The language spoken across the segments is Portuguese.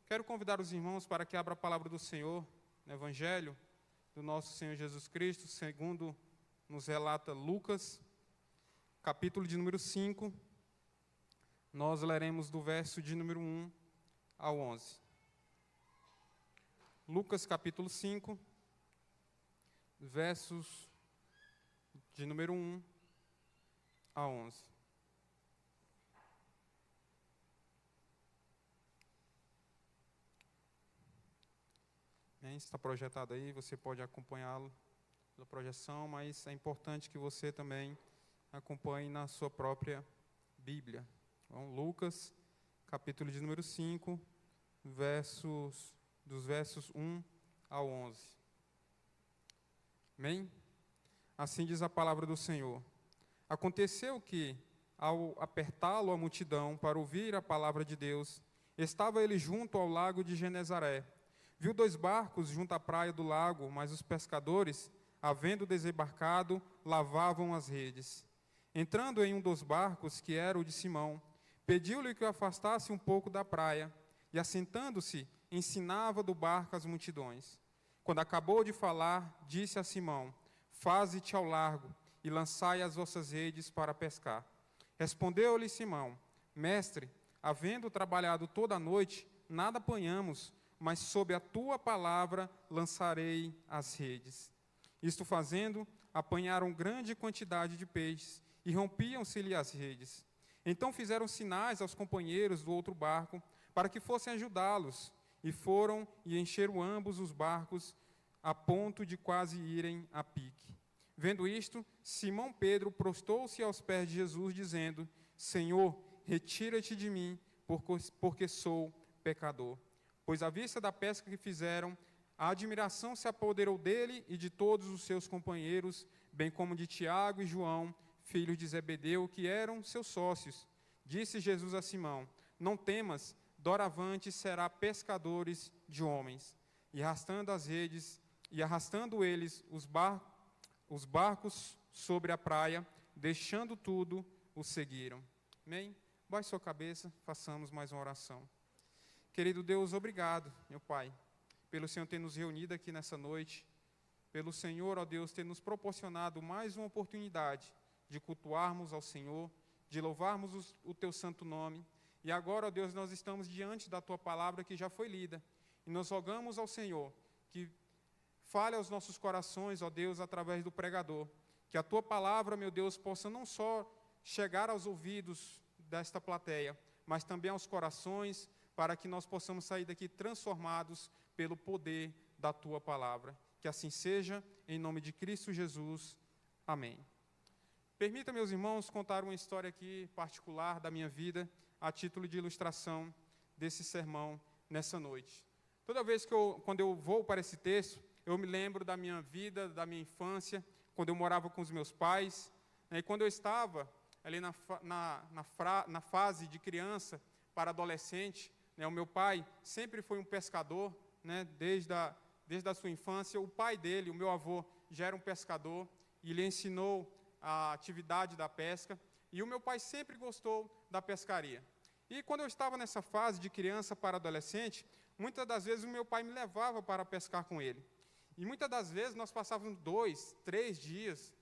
Quero convidar os irmãos para que abram a palavra do Senhor, no Evangelho do nosso Senhor Jesus Cristo, segundo nos relata Lucas, capítulo de número 5. Nós leremos do verso de número 1 ao 11. Lucas, capítulo 5, versos de número 1 a 11. Está projetado aí, você pode acompanhá-lo pela projeção, mas é importante que você também acompanhe na sua própria Bíblia. Então, Lucas, capítulo de número 5, dos versos 1 ao 11. Amém? Assim diz a palavra do Senhor. Aconteceu que, ao apertá-lo a multidão para ouvir a palavra de Deus, estava ele junto ao lago de Genezaré. Viu 2 barcos junto à praia do lago, mas os pescadores, havendo desembarcado, lavavam as redes. Entrando em um dos barcos, que era o de Simão, pediu-lhe que o afastasse um pouco da praia, e assentando-se, ensinava do barco as multidões. Quando acabou de falar, disse a Simão: faze-te ao largo, e lançai as vossas redes para pescar. Respondeu-lhe Simão: mestre, havendo trabalhado toda a noite, nada apanhamos, mas sob a tua palavra lançarei as redes. Isto fazendo, apanharam grande quantidade de peixes, e rompiam-se-lhe as redes. Então fizeram sinais aos companheiros do outro barco, para que fossem ajudá-los, e foram e encheram ambos os barcos, a ponto de quase irem a pique. Vendo isto, Simão Pedro prostou-se aos pés de Jesus, dizendo: Senhor, retira-te de mim, porque sou pecador. Pois à vista da pesca que fizeram, a admiração se apoderou dele e de todos os seus companheiros, bem como de Tiago e João, filhos de Zebedeu, que eram seus sócios. Disse Jesus a Simão: não temas, doravante será pescadores de homens. E arrastando eles os barcos sobre a praia, deixando tudo, o seguiram. Amém? Baixe sua cabeça, façamos mais uma oração. Querido Deus, obrigado, meu Pai, pelo Senhor ter nos reunido aqui nessa noite, pelo Senhor, ó Deus, ter nos proporcionado mais uma oportunidade de cultuarmos ao Senhor, de louvarmos o Teu santo nome. E agora, ó Deus, nós estamos diante da Tua palavra que já foi lida, e nós rogamos ao Senhor que fale aos nossos corações, ó Deus, através do pregador, que a Tua palavra, meu Deus, possa não só chegar aos ouvidos desta plateia, mas também aos corações, para que nós possamos sair daqui transformados pelo poder da Tua palavra. Que assim seja, em nome de Cristo Jesus. Amém. Permita, meus irmãos, contar uma história aqui particular da minha vida, a título de ilustração desse sermão nessa noite. Toda vez quando eu vou para esse texto, eu me lembro da minha vida, da minha infância, quando eu morava com os meus pais, e quando eu estava ali na fase de criança para adolescente. O meu pai sempre foi um pescador, desde a sua infância. O pai dele, o meu avô, já era um pescador e lhe ensinou a atividade da pesca. E o meu pai sempre gostou da pescaria. E quando eu estava nessa fase de criança para adolescente, muitas das vezes o meu pai me levava para pescar com ele. E muitas das vezes nós passávamos 2, 3 dias,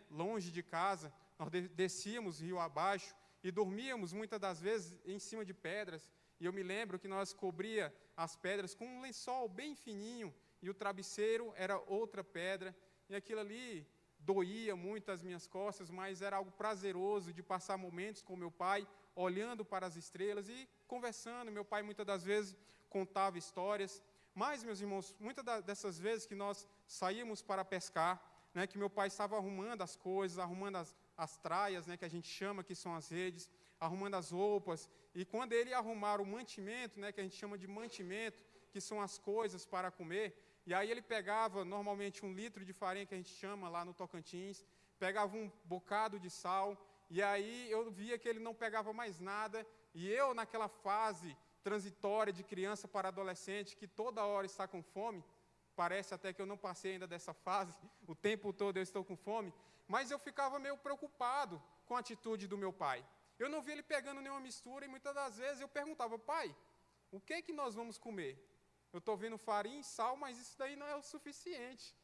longe de casa. Nós descíamos rio abaixo e dormíamos muitas das vezes em cima de pedras. E eu me lembro que nós cobria as pedras com um lençol bem fininho, e o travesseiro era outra pedra, e aquilo ali doía muito as minhas costas, mas era algo prazeroso de passar momentos com meu pai, olhando para as estrelas e conversando. Meu pai muitas das vezes contava histórias, mas, meus irmãos, muitas dessas vezes que nós saíamos para pescar, que meu pai estava arrumando as coisas, arrumando as traias, que a gente chama, que são as redes, arrumando as roupas, e quando ele ia arrumar o mantimento, que a gente chama de mantimento, que são as coisas para comer, e aí ele pegava normalmente 1 litro de farinha, que a gente chama lá no Tocantins, pegava um bocado de sal, e aí eu via que ele não pegava mais nada, e eu naquela fase transitória de criança para adolescente, que toda hora está com fome, parece até que eu não passei ainda dessa fase, o tempo todo eu estou com fome, mas eu ficava meio preocupado com a atitude do meu pai. Eu não via ele pegando nenhuma mistura, e muitas das vezes eu perguntava: pai, o que nós vamos comer? Eu estou vendo farinha e sal, mas isso daí não é o suficiente.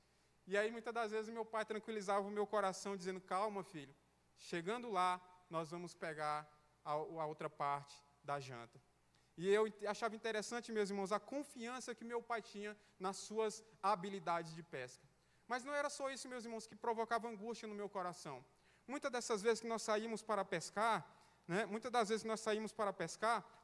E aí, muitas das vezes, meu pai tranquilizava o meu coração, dizendo, calma, filho, chegando lá, nós vamos pegar a outra parte da janta. E eu achava interessante, meus irmãos, a confiança que meu pai tinha nas suas habilidades de pesca. Mas não era só isso, meus irmãos, que provocava angústia no meu coração. Muitas dessas vezes que nós saímos para pescar,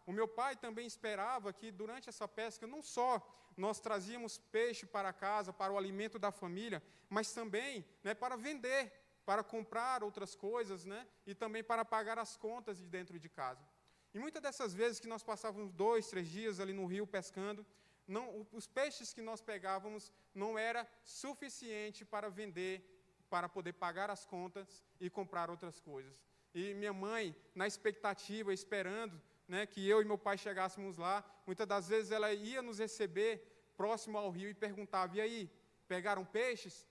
o meu pai também esperava que durante essa pesca, não só nós trazíamos peixe para casa, para o alimento da família, mas também, para vender, para comprar outras coisas, e também para pagar as contas de dentro de casa. E muitas dessas vezes que nós passávamos 2, 3 dias ali no rio pescando, os peixes que nós pegávamos não era suficiente para vender, para poder pagar as contas e comprar outras coisas. E minha mãe, na expectativa, esperando, que eu e meu pai chegássemos lá, muitas das vezes ela ia nos receber próximo ao rio e perguntava, e aí, pegaram peixes?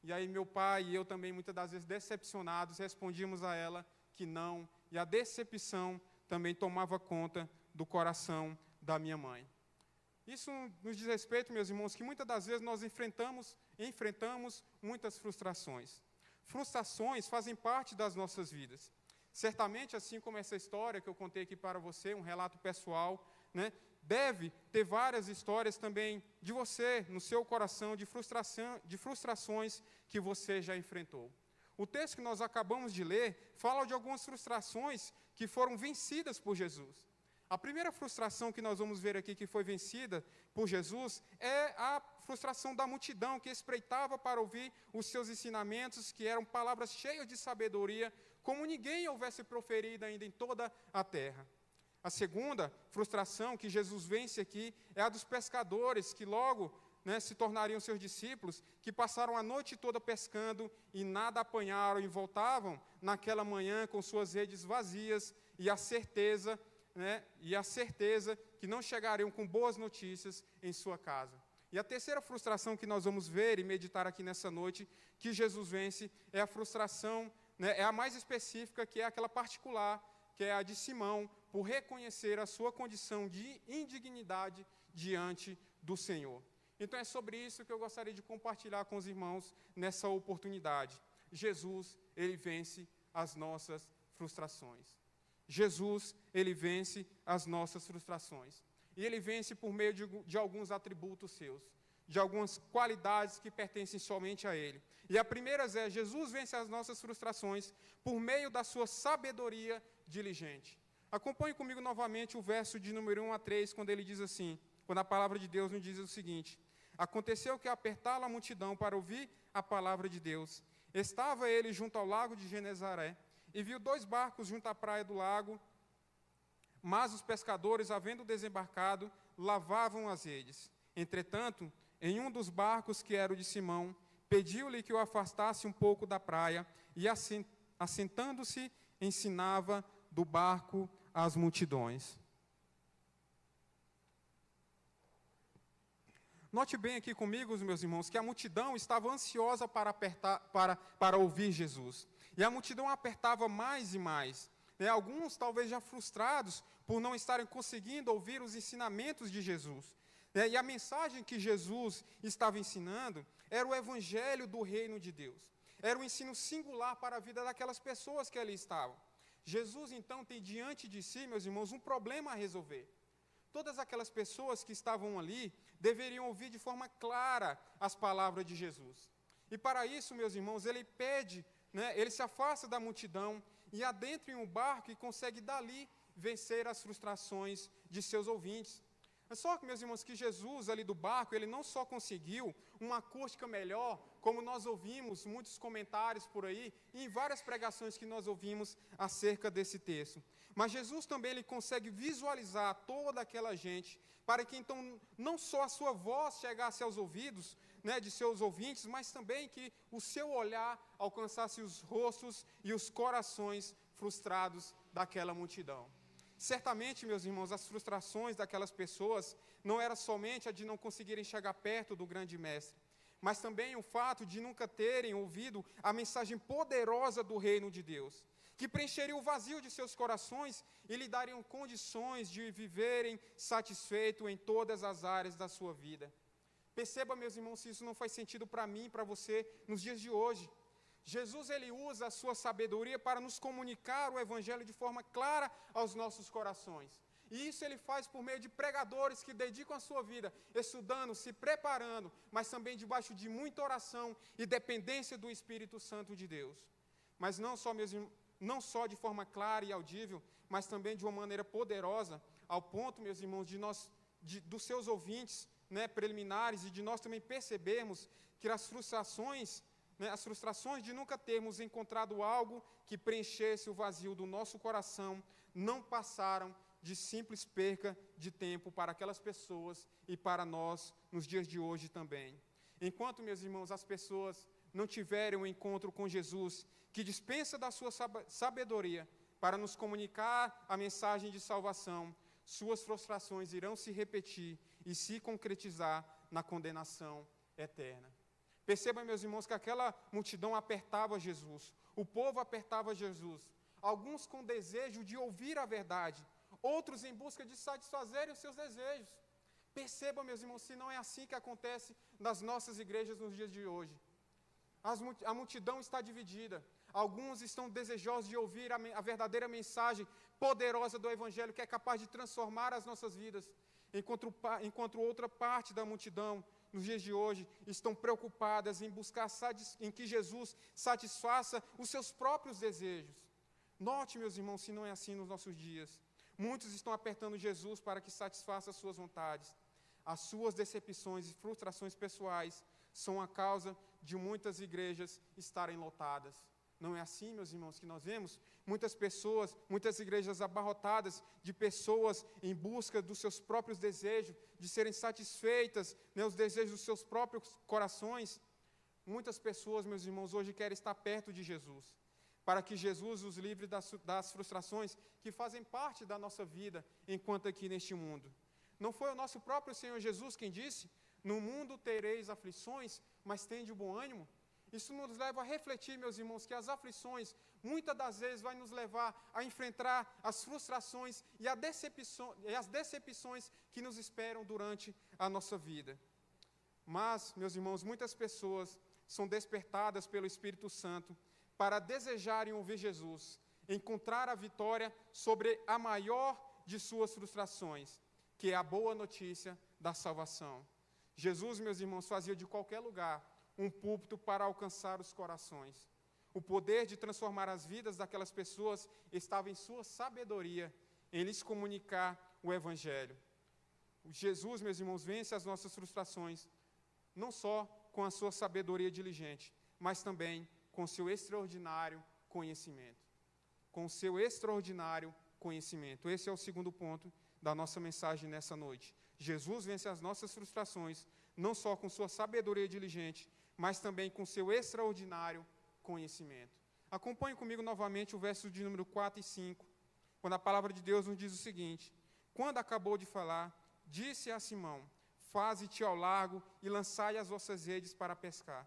E aí meu pai e eu também, muitas das vezes decepcionados, respondíamos a ela que não, e a decepção também tomava conta do coração da minha mãe. Isso nos diz respeito, meus irmãos, que muitas das vezes nós enfrentamos muitas frustrações. Frustrações fazem parte das nossas vidas. Certamente, assim como essa história que eu contei aqui para você, um relato pessoal, deve ter várias histórias também de você, no seu coração, de frustrações que você já enfrentou. O texto que nós acabamos de ler fala de algumas frustrações que foram vencidas por Jesus. A primeira frustração que nós vamos ver aqui que foi vencida por Jesus é a frustração da multidão que espreitava para ouvir os seus ensinamentos, que eram palavras cheias de sabedoria, como ninguém houvesse proferido ainda em toda a terra. A segunda frustração que Jesus vence aqui é a dos pescadores, que logo se tornariam seus discípulos, que passaram a noite toda pescando e nada apanharam e voltavam naquela manhã com suas redes vazias e a certeza que não chegariam com boas notícias em sua casa. E a terceira frustração que nós vamos ver e meditar aqui nessa noite, que Jesus vence, é a frustração, é a mais específica, que é aquela particular, que é a de Simão, por reconhecer a sua condição de indignidade diante do Senhor. Então é sobre isso que eu gostaria de compartilhar com os irmãos nessa oportunidade. Jesus, ele vence as nossas frustrações. Jesus, ele vence as nossas frustrações. E ele vence por meio de alguns atributos seus, de algumas qualidades que pertencem somente a ele. E a primeira é, Jesus vence as nossas frustrações por meio da sua sabedoria diligente. Acompanhe comigo novamente o verso de número 1 a 3, quando ele diz assim, quando a palavra de Deus nos diz o seguinte: aconteceu que, apertá-la a multidão para ouvir a palavra de Deus, estava ele junto ao lago de Genezaré, e viu 2 barcos junto à praia do lago, mas os pescadores, havendo desembarcado, lavavam as redes. Entretanto, em um dos barcos, que era o de Simão, pediu-lhe que o afastasse um pouco da praia, e assentando-se, ensinava do barco às multidões. Note bem aqui comigo, meus irmãos, que a multidão estava ansiosa para ouvir Jesus. E a multidão apertava mais e mais. Alguns talvez já frustrados por não estarem conseguindo ouvir os ensinamentos de Jesus. E a mensagem que Jesus estava ensinando era o evangelho do reino de Deus. Era um ensino singular para a vida daquelas pessoas que ali estavam. Jesus, então, tem diante de si, meus irmãos, um problema a resolver. Todas aquelas pessoas que estavam ali deveriam ouvir de forma clara as palavras de Jesus. E para isso, meus irmãos, ele pede, ele se afasta da multidão e adentra em um barco e consegue dali vencer as frustrações de seus ouvintes. Só que, meus irmãos, que Jesus ali do barco, ele não só conseguiu uma acústica melhor, como nós ouvimos muitos comentários por aí, e em várias pregações que nós ouvimos acerca desse texto. Mas Jesus também ele consegue visualizar toda aquela gente, para que então não só a sua voz chegasse aos ouvidos de seus ouvintes, mas também que o seu olhar alcançasse os rostos e os corações frustrados daquela multidão. Certamente, meus irmãos, as frustrações daquelas pessoas não era somente a de não conseguirem chegar perto do grande mestre, mas também o fato de nunca terem ouvido a mensagem poderosa do reino de Deus. que preencheriam o vazio de seus corações e lhe dariam condições de viverem satisfeito em todas as áreas da sua vida. Perceba, meus irmãos, se isso não faz sentido para mim e para você nos dias de hoje. Jesus, ele usa a sua sabedoria para nos comunicar o Evangelho de forma clara aos nossos corações. E isso ele faz por meio de pregadores que dedicam a sua vida, estudando, se preparando, mas também debaixo de muita oração e dependência do Espírito Santo de Deus. Mas não só de forma clara e audível, mas também de uma maneira poderosa, ao ponto, meus irmãos, dos seus ouvintes, preliminares, e de nós também percebermos que as frustrações de nunca termos encontrado algo que preenchesse o vazio do nosso coração, não passaram de simples perca de tempo para aquelas pessoas e para nós nos dias de hoje também. Enquanto, meus irmãos, as pessoas não tiverem um encontro com Jesus, que dispensa da sua sabedoria para nos comunicar a mensagem de salvação, suas frustrações irão se repetir e se concretizar na condenação eterna. Percebam, meus irmãos, que aquela multidão apertava Jesus, o povo apertava Jesus, alguns com desejo de ouvir a verdade, outros em busca de satisfazerem os seus desejos. Percebam, meus irmãos, se não é assim que acontece nas nossas igrejas nos dias de hoje. A multidão está dividida. Alguns estão desejosos de ouvir a verdadeira mensagem poderosa do Evangelho, que é capaz de transformar as nossas vidas, enquanto outra parte da multidão, nos dias de hoje, estão preocupadas em buscar em que Jesus satisfaça os seus próprios desejos. Note, meus irmãos, se não é assim nos nossos dias. Muitos estão apertando Jesus para que satisfaça as suas vontades. As suas decepções e frustrações pessoais são a causa de muitas igrejas estarem lotadas. Não é assim, meus irmãos, que nós vemos? Muitas igrejas abarrotadas de pessoas em busca dos seus próprios desejos, de serem satisfeitas, os desejos dos seus próprios corações. Muitas pessoas, meus irmãos, hoje querem estar perto de Jesus, para que Jesus os livre das frustrações que fazem parte da nossa vida enquanto aqui neste mundo. Não foi o nosso próprio Senhor Jesus quem disse: no mundo tereis aflições, mas tende o bom ânimo? Isso nos leva a refletir, meus irmãos, que as aflições, muitas das vezes, vai nos levar a enfrentar as frustrações e as decepções que nos esperam durante a nossa vida. Mas, meus irmãos, muitas pessoas são despertadas pelo Espírito Santo para desejarem ouvir Jesus, encontrar a vitória sobre a maior de suas frustrações, que é a boa notícia da salvação. Jesus, meus irmãos, fazia de qualquer lugar um púlpito para alcançar os corações. O poder de transformar as vidas daquelas pessoas estava em sua sabedoria, em lhes comunicar o Evangelho. Jesus, meus irmãos, vence as nossas frustrações, não só com a sua sabedoria diligente, mas também com o seu extraordinário conhecimento. Com o seu extraordinário conhecimento. Esse é o segundo ponto da nossa mensagem nessa noite. Jesus vence as nossas frustrações, não só com sua sabedoria diligente, mas também com seu extraordinário conhecimento. Acompanhe comigo novamente o verso de número 4 e 5, quando a palavra de Deus nos diz o seguinte: quando acabou de falar, disse a Simão: faze-te ao largo e lançai as vossas redes para pescar.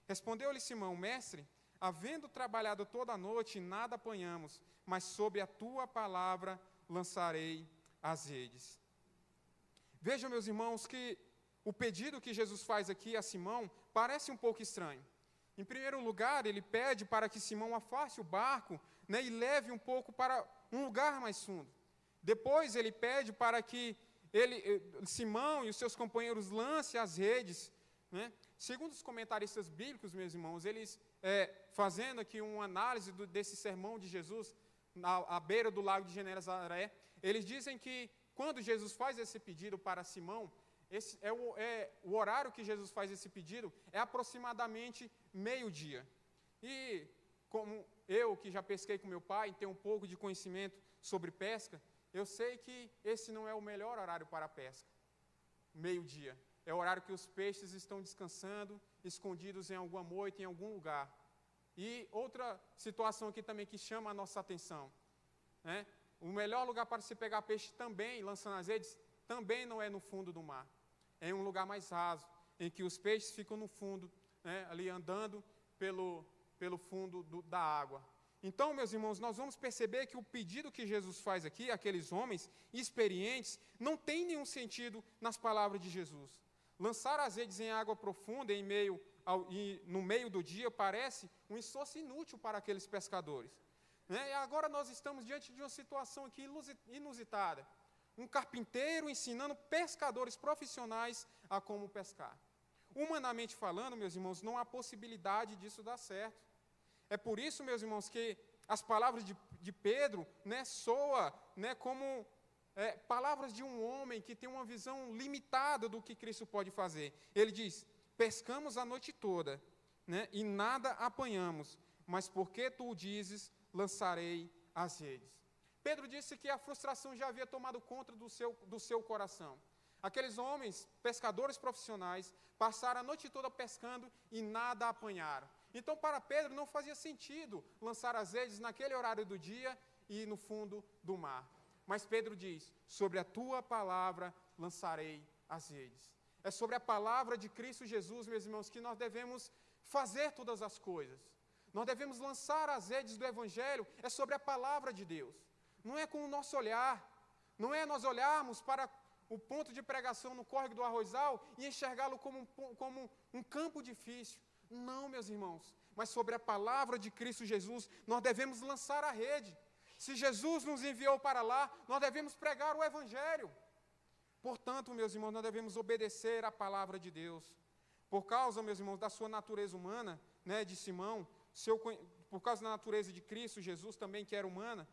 Respondeu-lhe Simão: mestre, havendo trabalhado toda a noite, nada apanhamos, mas sob a tua palavra lançarei as redes. Vejam, meus irmãos, que o pedido que Jesus faz aqui a Simão parece um pouco estranho. Em primeiro lugar, ele pede para que Simão afaste o barco, e leve um pouco para um lugar mais fundo. Depois, ele pede para que Simão e os seus companheiros lancem as redes. Segundo os comentaristas bíblicos, meus irmãos, eles, fazendo aqui uma análise desse sermão de Jesus, à beira do lago de Genezaré, eles dizem que quando Jesus faz esse pedido para Simão, o horário que Jesus faz esse pedido é aproximadamente meio-dia. E como eu, que já pesquei com meu pai, tenho um pouco de conhecimento sobre pesca, eu sei que esse não é o melhor horário para a pesca, meio-dia. É o horário que os peixes estão descansando, escondidos em alguma moita, em algum lugar. E outra situação aqui também que chama a nossa atenção, o melhor lugar para se pegar peixe também, lançando as redes, também não é no fundo do mar. É em um lugar mais raso, em que os peixes ficam no fundo, ali andando pelo fundo da água. Então, meus irmãos, nós vamos perceber que o pedido que Jesus faz aqui, àqueles homens experientes, não tem nenhum sentido nas palavras de Jesus. Lançar as redes em água profunda no meio do dia parece um esforço inútil para aqueles pescadores. E agora nós estamos diante de uma situação aqui inusitada. Um carpinteiro ensinando pescadores profissionais a como pescar. Humanamente falando, meus irmãos, não há possibilidade disso dar certo. É por isso, meus irmãos, que as palavras de Pedro soa como palavras de um homem que tem uma visão limitada do que Cristo pode fazer. Ele diz, pescamos a noite toda, e nada apanhamos, mas porque tu o dizes, lançarei as redes. Pedro disse que a frustração já havia tomado conta do seu coração. Aqueles homens, pescadores profissionais, passaram a noite toda pescando e nada apanharam. Então, para Pedro, não fazia sentido lançar as redes naquele horário do dia e no fundo do mar. Mas Pedro diz, sobre a tua palavra lançarei as redes. É sobre a palavra de Cristo Jesus, meus irmãos, que nós devemos fazer todas as coisas. Nós devemos lançar as redes do Evangelho, é sobre a palavra de Deus. Não é com o nosso olhar, não é nós olharmos para o ponto de pregação no córrego do Arrozal e enxergá-lo como um campo difícil. Não, meus irmãos, mas sobre a palavra de Cristo Jesus, nós devemos lançar a rede. Se Jesus nos enviou para lá, nós devemos pregar o Evangelho. Portanto, meus irmãos, nós devemos obedecer à palavra de Deus. Por causa, meus irmãos, da sua natureza humana, de Simão, por causa da natureza de Cristo, Jesus também, que era humana,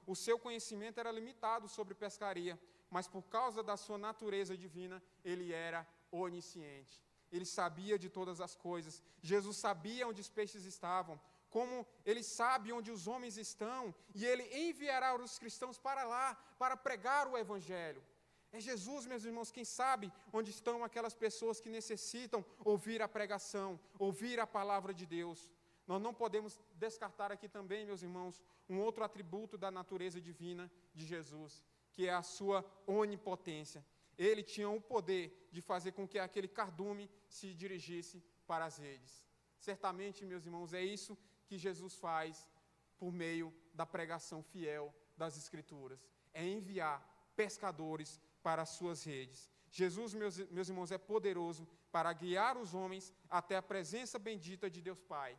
o seu conhecimento era limitado sobre pescaria, mas por causa da sua natureza divina, ele era onisciente. Ele sabia de todas as coisas. Jesus sabia onde os peixes estavam, como ele sabe onde os homens estão, e ele enviará os cristãos para lá, para pregar o Evangelho. É Jesus, meus irmãos, quem sabe onde estão aquelas pessoas que necessitam ouvir a pregação, ouvir a palavra de Deus. Nós não podemos descartar aqui também, meus irmãos, um outro atributo da natureza divina de Jesus, que é a sua onipotência. Ele tinha o poder de fazer com que aquele cardume se dirigisse para as redes. Certamente, meus irmãos, é isso que Jesus faz por meio da pregação fiel das Escrituras. É enviar pescadores para as suas redes. Jesus, meus irmãos, é poderoso para guiar os homens até a presença bendita de Deus Pai,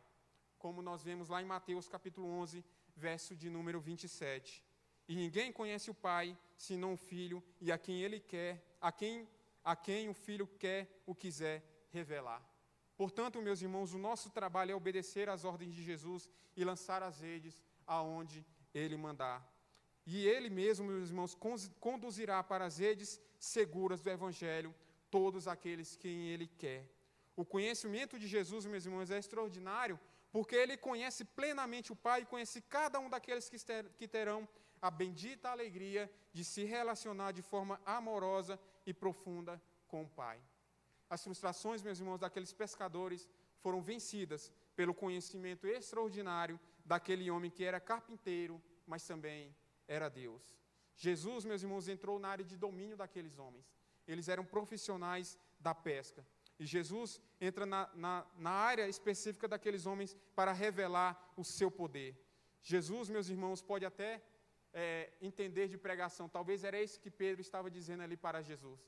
como nós vemos lá em Mateus capítulo 11, verso de número 27. E ninguém conhece o Pai, senão o Filho, e a quem ele quer, a quem o Filho quer ou quiser revelar. Portanto, meus irmãos, o nosso trabalho é obedecer às ordens de Jesus e lançar as redes aonde ele mandar. E ele mesmo, meus irmãos, conduzirá para as redes seguras do Evangelho todos aqueles quem ele quer. O conhecimento de Jesus, meus irmãos, é extraordinário, porque ele conhece plenamente o Pai e conhece cada um daqueles que terão a bendita alegria de se relacionar de forma amorosa e profunda com o Pai. As frustrações, meus irmãos, daqueles pescadores foram vencidas pelo conhecimento extraordinário daquele homem que era carpinteiro, mas também era Deus. Jesus, meus irmãos, entrou na área de domínio daqueles homens. Eles eram profissionais da pesca. E Jesus entra na área específica daqueles homens para revelar o seu poder. Jesus, meus irmãos, pode até entender de pregação. Talvez era isso que Pedro estava dizendo ali para Jesus.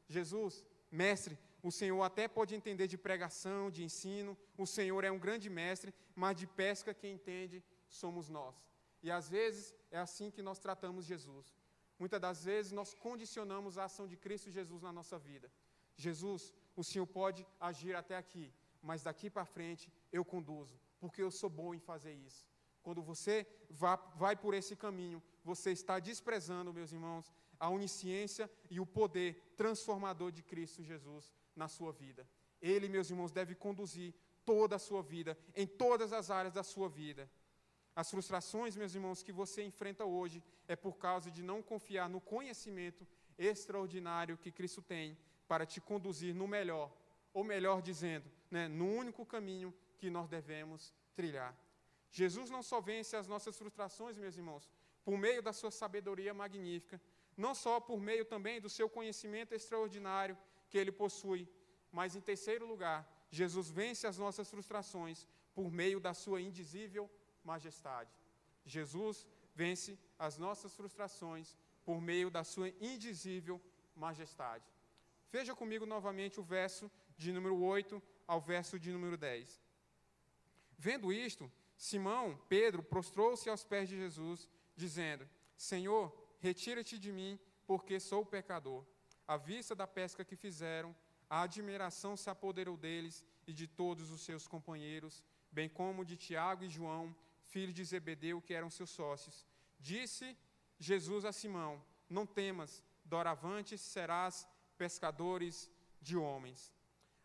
Jesus, mestre, o Senhor até pode entender de pregação, de ensino. O Senhor é um grande mestre, mas de pesca quem entende somos nós. E às vezes é assim que nós tratamos Jesus. Muitas das vezes nós condicionamos a ação de Cristo Jesus na nossa vida. Jesus, o Senhor pode agir até aqui, mas daqui para frente eu conduzo, porque eu sou bom em fazer isso. Quando você vai por esse caminho, você está desprezando, meus irmãos, a onisciência e o poder transformador de Cristo Jesus na sua vida. Ele, meus irmãos, deve conduzir toda a sua vida, em todas as áreas da sua vida. As frustrações, meus irmãos, que você enfrenta hoje é por causa de não confiar no conhecimento extraordinário que Cristo tem para te conduzir no melhor, ou melhor dizendo, no único caminho que nós devemos trilhar. Jesus não só vence as nossas frustrações, meus irmãos, por meio da sua sabedoria magnífica, não só por meio também do seu conhecimento extraordinário que ele possui, mas em terceiro lugar, Jesus vence as nossas frustrações por meio da sua indizível majestade. Jesus vence as nossas frustrações por meio da sua indizível majestade. Veja comigo novamente o verso de número 8 ao verso de número 10. Vendo isto, Simão, Pedro, prostrou-se aos pés de Jesus, dizendo: Senhor, retira-te de mim, porque sou pecador. À vista da pesca que fizeram, a admiração se apoderou deles e de todos os seus companheiros, bem como de Tiago e João, filhos de Zebedeu, que eram seus sócios. Disse Jesus a Simão: Não temas, doravante serás pescadores de homens.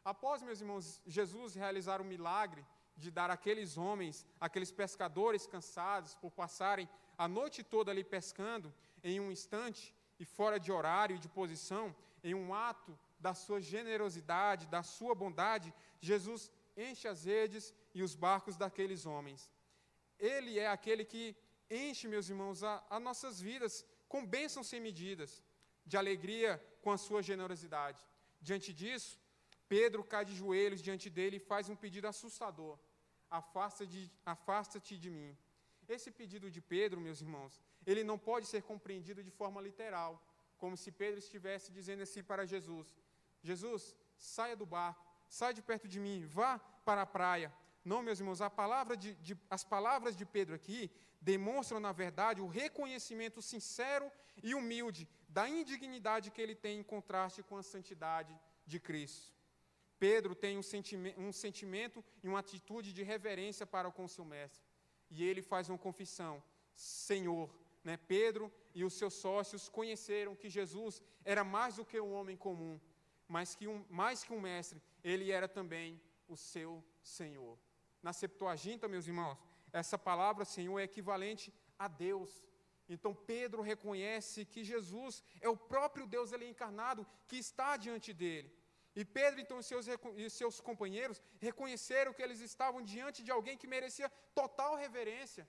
Após, meus irmãos, Jesus realizar o milagre de dar àqueles homens, aqueles pescadores cansados por passarem a noite toda ali pescando, em um instante e fora de horário e de posição, em um ato da sua generosidade, da sua bondade, Jesus enche as redes e os barcos daqueles homens. Ele é aquele que enche, meus irmãos, as nossas vidas com bênçãos sem medidas, de alegria com a sua generosidade. Diante disso, Pedro cai de joelhos diante dele e faz um pedido assustador: afasta-te de mim. Esse pedido de Pedro, meus irmãos, ele não pode ser compreendido de forma literal, como se Pedro estivesse dizendo assim para Jesus: Jesus, saia do barco, saia de perto de mim, vá para a praia. Não, meus irmãos, as palavras de Pedro aqui demonstram, na verdade, o reconhecimento sincero e humilde da indignidade que ele tem em contraste com a santidade de Cristo. Pedro tem um sentimento e uma atitude de reverência para com o seu mestre. E ele faz uma confissão: Senhor. Pedro e os seus sócios conheceram que Jesus era mais do que um homem comum, mais que um mestre, ele era também o seu Senhor. Na Septuaginta, meus irmãos, essa palavra Senhor é equivalente a Deus. Então Pedro reconhece que Jesus é o próprio Deus ele encarnado que está diante dele. E Pedro, então, e seus companheiros reconheceram que eles estavam diante de alguém que merecia total reverência.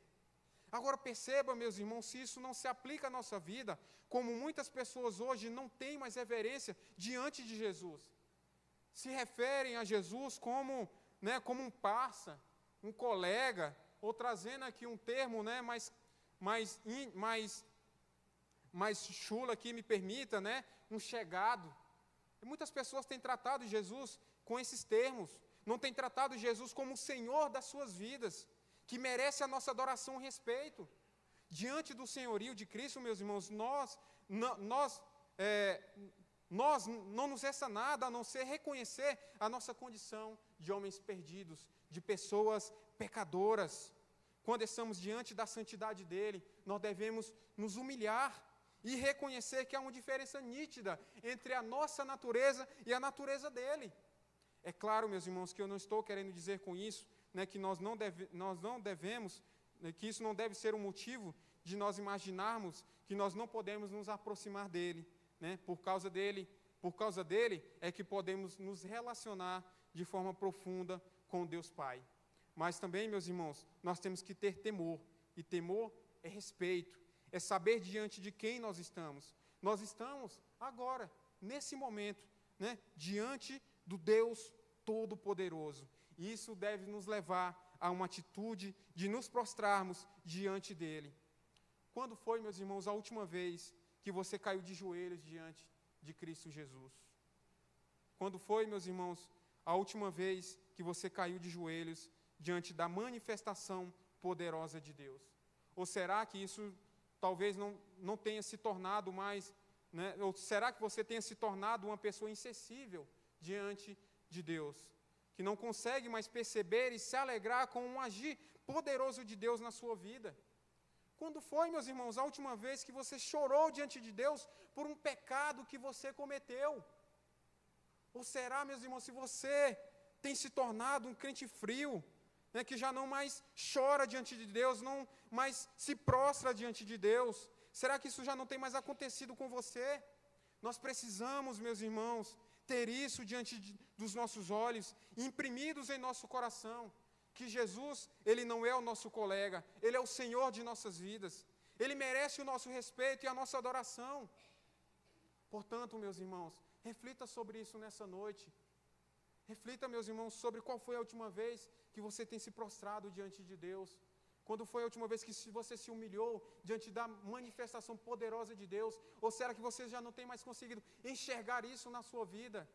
Agora perceba, meus irmãos, se isso não se aplica à nossa vida, como muitas pessoas hoje não têm mais reverência diante de Jesus. Se referem a Jesus como um parça, um colega, ou trazendo aqui um termo mais chula aqui, me permita, um chegado. E muitas pessoas têm tratado Jesus com esses termos, não têm tratado Jesus como o Senhor das suas vidas, que merece a nossa adoração e respeito. Diante do senhorio de Cristo, meus irmãos, nós não nos resta nada a não ser reconhecer a nossa condição de homens perdidos, de pessoas pecadoras. Quando estamos diante da santidade dele, nós devemos nos humilhar e reconhecer que há uma diferença nítida entre a nossa natureza e a natureza dele. É claro, meus irmãos, que eu não estou querendo dizer com isso que nós não devemos, que isso não deve ser um motivo de nós imaginarmos que nós não podemos nos aproximar dele. Por causa dele é que podemos nos relacionar de forma profunda com Deus Pai. Mas também, meus irmãos, nós temos que ter temor, e temor é respeito, é saber diante de quem nós estamos. Nós estamos agora, nesse momento, diante do Deus Todo-Poderoso. E isso deve nos levar a uma atitude de nos prostrarmos diante dele. Quando foi, meus irmãos, a última vez que você caiu de joelhos diante de Cristo Jesus? Quando foi, meus irmãos, a última vez que você caiu de joelhos diante da manifestação poderosa de Deus? Ou será que isso talvez não tenha se tornado mais, ou será que você tenha se tornado uma pessoa insensível diante de Deus, que não consegue mais perceber e se alegrar com um agir poderoso de Deus na sua vida? Quando foi, meus irmãos, a última vez que você chorou diante de Deus por um pecado que você cometeu? Ou será, meus irmãos, se você tem se tornado um crente frio, que já não mais chora diante de Deus, não mais se prostra diante de Deus? Será que isso já não tem mais acontecido com você? Nós precisamos, meus irmãos, ter isso diante dos nossos olhos, imprimidos em nosso coração, que Jesus, ele não é o nosso colega, ele é o Senhor de nossas vidas, ele merece o nosso respeito e a nossa adoração. Portanto, meus irmãos, reflita sobre isso nessa noite. Reflita, meus irmãos, sobre qual foi a última vez que você tem se prostrado diante de Deus. Quando foi a última vez que você se humilhou diante da manifestação poderosa de Deus? Ou será que você já não tem mais conseguido enxergar isso na sua vida?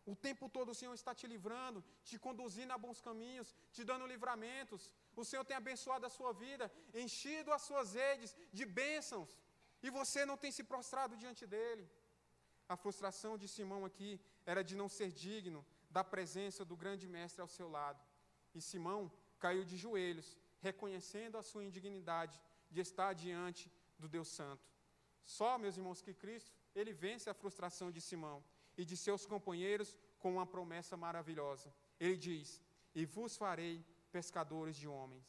O tempo todo o Senhor está te livrando, te conduzindo a bons caminhos, te dando livramentos. O Senhor tem abençoado a sua vida, enchido as suas redes de bênçãos, e você não tem se prostrado diante dele. A frustração de Simão aqui era de não ser digno da presença do grande mestre ao seu lado. E Simão caiu de joelhos, reconhecendo a sua indignidade de estar diante do Deus Santo. Só, meus irmãos, que Cristo, ele vence a frustração de Simão e de seus companheiros com uma promessa maravilhosa. Ele diz: e vos farei pescadores de homens.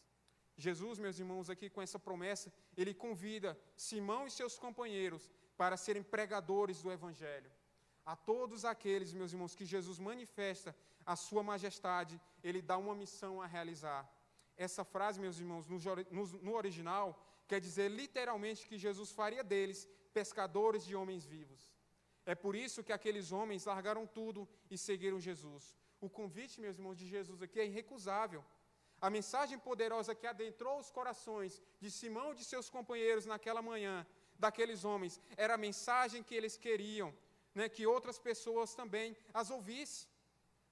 Jesus, meus irmãos, aqui com essa promessa, ele convida Simão e seus companheiros para serem pregadores do Evangelho. A todos aqueles, meus irmãos, que Jesus manifesta a sua majestade, ele dá uma missão a realizar. Essa frase, meus irmãos, no original, quer dizer literalmente que Jesus faria deles pescadores de homens vivos. É por isso que aqueles homens largaram tudo e seguiram Jesus. O convite, meus irmãos, de Jesus aqui é irrecusável. A mensagem poderosa que adentrou os corações de Simão e de seus companheiros naquela manhã, daqueles homens, era a mensagem que eles queriam, que outras pessoas também as ouvissem.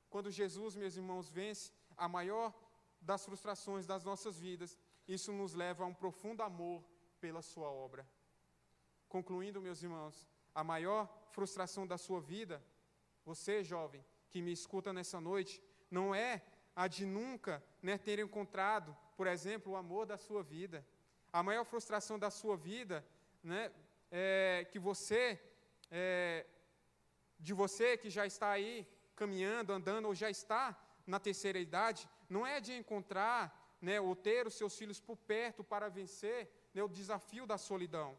Quando Jesus, meus irmãos, vence a maior das frustrações das nossas vidas, isso nos leva a um profundo amor pela sua obra. Concluindo, meus irmãos, a maior frustração da sua vida, você, jovem, que me escuta nessa noite, não é a de nunca ter encontrado, por exemplo, o amor da sua vida. A maior frustração da sua vida, é que de você que já está aí caminhando, andando, ou já está na terceira idade, não é de encontrar, ou ter os seus filhos por perto para vencer o desafio da solidão.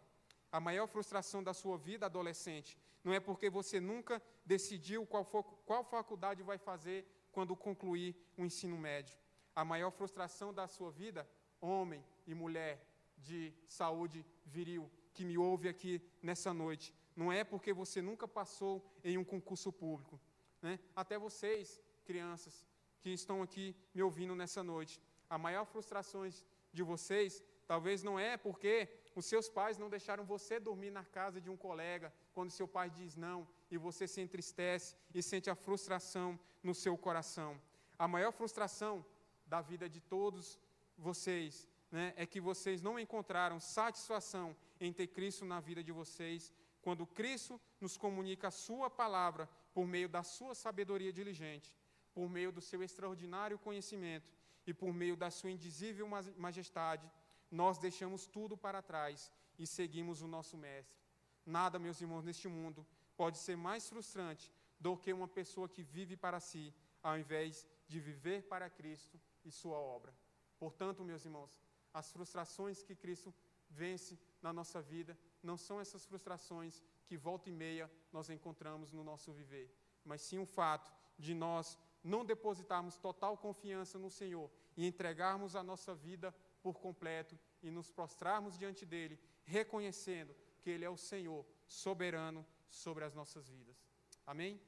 A maior frustração da sua vida, adolescente, não é porque você nunca decidiu qual faculdade vai fazer quando concluir o ensino médio. A maior frustração da sua vida, homem e mulher de saúde viril, que me ouve aqui nessa noite, não é porque você nunca passou em um concurso público. Até vocês, crianças, que estão aqui me ouvindo nessa noite, a maior frustração de vocês, talvez não é porque os seus pais não deixaram você dormir na casa de um colega, quando seu pai diz não, e você se entristece e sente a frustração no seu coração. A maior frustração da vida de todos vocês, é que vocês não encontraram satisfação em ter Cristo na vida de vocês, quando Cristo nos comunica a sua palavra por meio da sua sabedoria diligente, por meio do seu extraordinário conhecimento e por meio da sua indizível majestade, nós deixamos tudo para trás e seguimos o nosso Mestre. Nada, meus irmãos, neste mundo pode ser mais frustrante do que uma pessoa que vive para si, ao invés de viver para Cristo e sua obra. Portanto, meus irmãos, as frustrações que Cristo vence na nossa vida não são essas frustrações que volta e meia nós encontramos no nosso viver, mas sim o fato de nós não depositarmos total confiança no Senhor e entregarmos a nossa vida por completo e nos prostrarmos diante dEle, reconhecendo que Ele é o Senhor soberano sobre as nossas vidas. Amém?